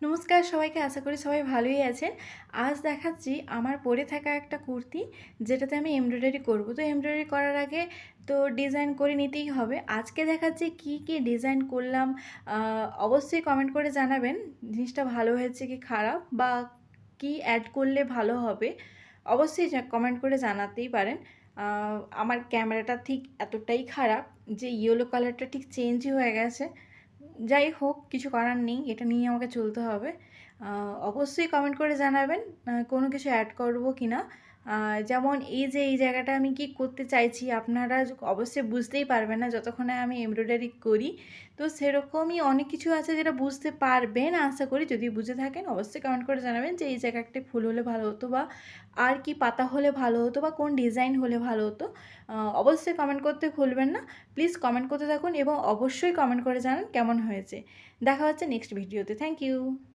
নমস্কার সবাইকে, আশা করি সবাই ভালোই আছেন। আজ দেখাচ্ছি আমার পরে থাকা একটা কুর্তি, যেটাতে আমি এমব্রয়ডারি করব। তো এমব্রয়ডারি করার আগে তো ডিজাইন করে নিতেই হবে। আজকে দেখাচ্ছি কি কি ডিজাইন করলাম। অবশ্যই কমেন্ট করে জানাবেন জিনিসটা ভালো হয়েছে কি খারাপ, বা কি অ্যাড করলে ভালো হবে। অবশ্যই কমেন্ট করে জানাতেই পারেন। আমার ক্যামেরাটা ঠিক এতটাই খারাপ যে ইয়েলো কালারটা ঠিক চেঞ্জই হয়ে গেছে। যাই হোক, কিছু করার নেই, এটা নিয়ে আমাকে চলতে হবে। অবশ্যই কমেন্ট করে জানাবেন কোনো কিছু অ্যাড করব কি না। যেমন এই জায়গাটা আমি কি করতে চাইছি, আপনারা অবশ্যই বুঝতেই পারবেন না যতক্ষণে আমি এমব্রয়ডারি করি। তো সেরকমই অনেক কিছু আছে যেটা বুঝতে পারবেন আশা করি। যদি বুঝে থাকেন অবশ্যই কমেন্ট করে জানাবেন যে এই জায়গাটা ফুল হলে ভালো হতো, বা আর কি পাতা হলে ভালো হতো, বা কোন ডিজাইন হলে ভালো হতো। অবশ্যই কমেন্ট করতে ভুলবেন না। প্লিজ কমেন্ট করতে থাকুন এবং অবশ্যই কমেন্ট করে জানান কেমন হয়েছে। দেখা হচ্ছে নেক্সট ভিডিওতে। Thank you.